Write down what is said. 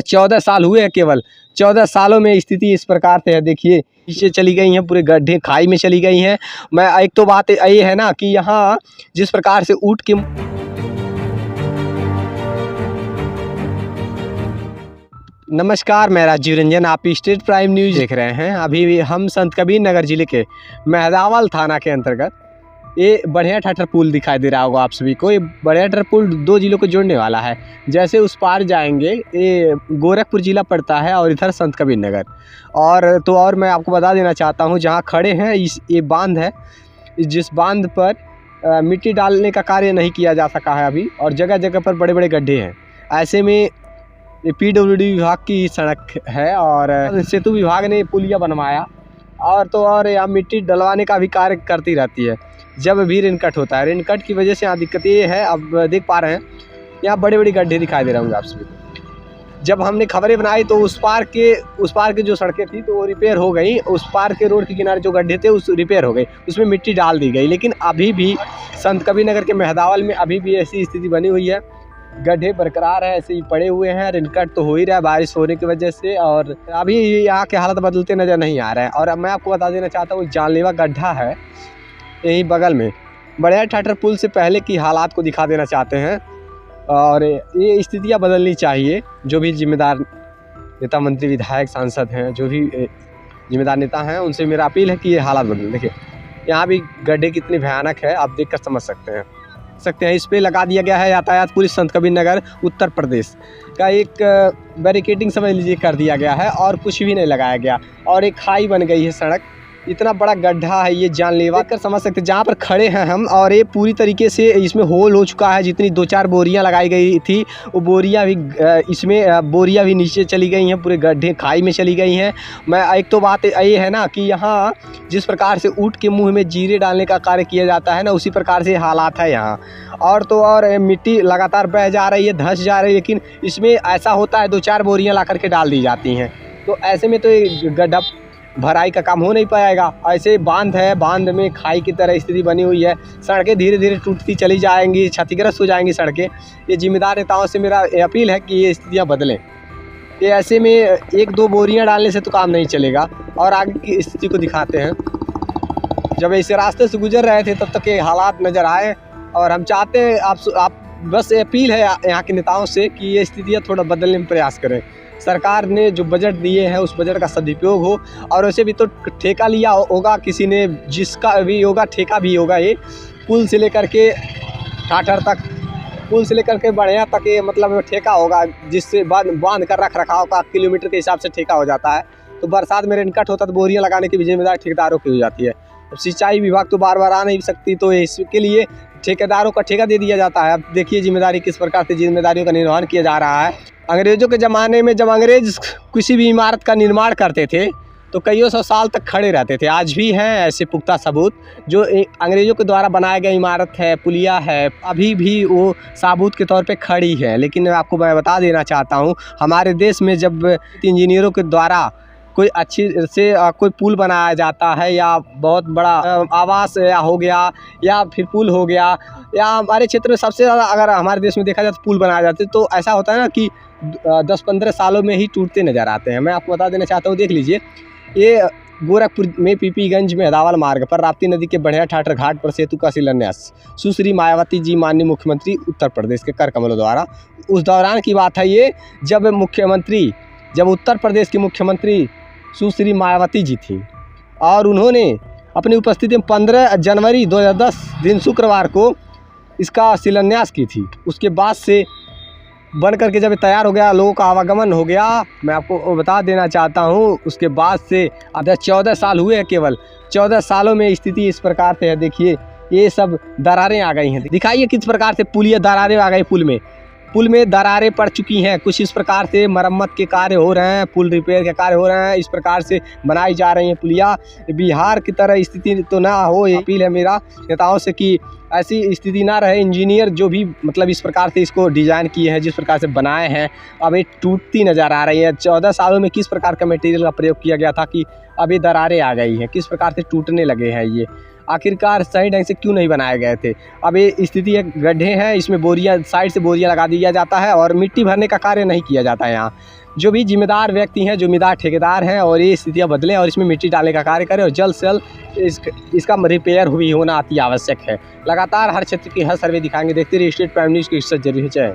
14 साल हुए हैं केवल। 14 सालों में स्थिति इस प्रकार से है, देखिए नीचे चली गई हैं, पूरे गड्ढे खाई में चली गई हैं। मैं एक तो बात ये है ना कि यहाँ जिस प्रकार से ऊँट के नमस्कार, मैं राजीव रंजन, आप स्टेट प्राइम न्यूज़ देख रहे हैं। अभी हम संत कबीर नगर जिले के मेहदावल थाना के अंतर्गत ये बढ़िया ठाठर पुल दिखाई दे रहा होगा आप सभी को। ये बढ़िया ठाठर पुल 2 जिलों को जोड़ने वाला है। जैसे उस पार जाएंगे ये गोरखपुर जिला पड़ता है और इधर संत कबीर नगर। और मैं आपको बता देना चाहता हूँ, जहाँ खड़े हैं ये बांध है, जिस बांध पर मिट्टी डालने का कार्य नहीं किया जा सका है अभी, और जगह जगह पर बड़े बड़े गड्ढे हैं। ऐसे में ये PWD विभाग की सड़क है और सेतु विभाग ने पुलिया बनवाया और यहाँ मिट्टी डलवाने का भी कार्य करती रहती है जब भी रेनकट होता है। रेनकट की वजह से यहाँ दिक्कत ये है, अब देख पा रहे हैं यहाँ बड़े बड़े गड्ढे दिखाई दे रहे होंगे आप सभी को। जब हमने खबरें बनाई तो उस पार के जो सड़कें थी तो वो रिपेयर हो गई, उस पार के रोड के किनारे जो गड्ढे थे उस रिपेयर हो गई, उसमें मिट्टी डाल दी गई। लेकिन अभी भी संत कबीर नगर के मेहदावल में अभी भी ऐसी स्थिति बनी हुई है, गड्ढे बरकरार है, ऐसे ही पड़े हुए हैं। रेनकट तो हो ही रहा है बारिश होने की वजह से, और अभी यहाँ के हालत बदलते नज़र नहीं आ रहे हैं। और मैं आपको बता देना चाहता हूँ, जानलेवा गड्ढा है यहीं बगल में। बढ़िया ठाठर पुल से पहले की हालात को दिखा देना चाहते हैं, और ये स्थितियाँ बदलनी चाहिए। जो भी जिम्मेदार नेता, मंत्री, विधायक, सांसद हैं, जो भी जिम्मेदार नेता हैं, उनसे मेरा अपील है कि ये हालात बदलें। देखिए यहाँ भी गड्ढे कितने भयानक है, आप देखकर समझ सकते हैं। इस पे लगा दिया गया है यातायात पुलिस संत कबीर नगर उत्तर प्रदेश का, एक बैरिकेडिंग समझ लीजिए कर दिया गया है और कुछ भी नहीं लगाया गया, और एक खाई बन गई है सड़क। इतना बड़ा गड्ढा है, ये जानलेवा कर समझ सकते हैं। जहाँ पर खड़े हैं हम, और ये पूरी तरीके से इसमें होल हो चुका है। जितनी 2-4 बोरियां लगाई गई थी वो बोरियां भी नीचे चली गई हैं, पूरे गड्ढे खाई में चली गई हैं। मैं एक तो बात ये है ना कि यहाँ जिस प्रकार से ऊँट के मुंह में जीरे डालने का कार्य किया जाता है ना, उसी प्रकार से हालात है यहाँ। और मिट्टी लगातार बह जा रही है, धंस जा रही है, लेकिन इसमें ऐसा होता है 2-4 बोरियां ला करके डाल दी जाती हैं। तो ऐसे में तो ये गड्ढा भराई का काम हो नहीं पाएगा। ऐसे बांध है, बांध में खाई की तरह स्थिति बनी हुई है। सड़कें धीरे धीरे टूटती चली जाएंगी, क्षतिग्रस्त हो जाएंगी सड़कें। ये जिम्मेदार नेताओं से मेरा अपील है कि ये स्थितियाँ बदलें। ये ऐसे में 1-2 बोरियां डालने से तो काम नहीं चलेगा। और आगे की स्थिति को दिखाते हैं। जब इस रास्ते से गुजर रहे थे तब तक ये हालात नज़र आए, और हम चाहते हैं आप बस अपील है यहाँ के नेताओं से कि ये स्थितियाँ थोड़ा बदलने में प्रयास करें। सरकार ने जो बजट दिए हैं उस बजट का सदुपयोग हो, और वैसे भी तो ठेका लिया होगा किसी ने, जिसका भी होगा ठेका भी होगा। ये पुल से लेकर के ठाठर तक, पुल से लेकर के बढ़िया तक ये मतलब ठेका होगा, जिससे बांध कर रख रखाव का किलोमीटर के हिसाब से ठेका हो जाता है। तो बरसात में रेनकट होता तो बोरियां लगाने की भी जिम्मेदारी ठेकेदारों की हो जाती है। अब सिंचाई विभाग तो बार बार आ नहीं सकती, तो इसके लिए ठेकेदारों का ठेका दे दिया जाता है। अब देखिए जिम्मेदारी किस प्रकार से जिम्मेदारियों का निर्वहन किया जा रहा है। अंग्रेज़ों के ज़माने में जब अंग्रेज़ किसी भी इमारत का निर्माण करते थे तो कईयों 100 साल तक खड़े रहते थे। आज भी हैं ऐसे पुख्ता सबूत, जो अंग्रेज़ों के द्वारा बनाया गया इमारत है, पुलिया है, अभी भी वो साबूत के तौर पे खड़ी है। लेकिन आपको मैं बता देना चाहता हूँ, हमारे देश में जब इंजीनियरों के द्वारा कोई अच्छी से कोई पुल बनाया जाता है, या बहुत बड़ा आवास हो गया, या फिर पुल हो गया, या हमारे क्षेत्र में सबसे ज़्यादा अगर हमारे देश में देखा जाए तो पुल बनाए जाते हैं, तो ऐसा होता है ना कि 10-15 सालों में ही टूटते नज़र आते हैं। मैं आपको बता देना चाहता हूँ, देख लीजिए ये गोरखपुर में पीपीगंज मेहदावल मार्ग पर राप्ती नदी के बढ़िया ठाठर घाट पर सेतु का शिलान्यास सुश्री मायावती जी, माननीय मुख्यमंत्री उत्तर प्रदेश के कर कमलों द्वारा। उस दौरान की बात है ये, जब उत्तर प्रदेश की मुख्यमंत्री सुश्री मायावती जी थी, और उन्होंने अपनी उपस्थिति में 15 जनवरी 2010 दिन शुक्रवार को इसका शिलान्यास की थी। उसके बाद से बन करके जब तैयार हो गया, लोगों का आवागमन हो गया, मैं आपको बता देना चाहता हूँ, उसके बाद से अब 14 साल हुए हैं केवल। 14 सालों में स्थिति इस प्रकार से है। देखिए ये सब दरारें आ गई हैं, दिखाइए किस प्रकार से पुलिया दरारें आ गई, पुल में दरारें पड़ चुकी हैं। कुछ इस प्रकार से मरम्मत के कार्य हो रहे हैं, पुल रिपेयर के कार्य हो रहे हैं, इस प्रकार से बनाई जा रही हैं पुलिया। बिहार की तरह स्थिति तो ना हो, ये अपील है मेरा नेताओं से कि ऐसी स्थिति ना रहे। इंजीनियर जो भी मतलब इस प्रकार से इसको डिज़ाइन किए हैं, जिस प्रकार से बनाए हैं, अब ये टूटती नज़र आ रही है। 14 सालों में किस प्रकार का मटेरियल का प्रयोग किया गया था कि अभी दरारें आ गई हैं, किस प्रकार से टूटने लगे हैं ये। आखिरकार सही ढंग से क्यों नहीं बनाए गए थे। अब ये स्थिति एक गड्ढे हैं, इसमें बोरियां साइड से बोरियां लगा दिया जाता है और मिट्टी भरने का कार्य नहीं किया जाता है। यहाँ जो भी जिम्मेदार व्यक्ति हैं, जिम्मेदार ठेकेदार हैं, और ये स्थितियाँ बदलें और इसमें मिट्टी डालने का कार्य करें और जल्द से जल्द इसका रिपेयर हुई होना अति आवश्यक है। लगातार हर क्षेत्र की हर सर्वे दिखाएंगे। देखते रहिए स्टेट प्राइम न्यूज़ की जरूरी है।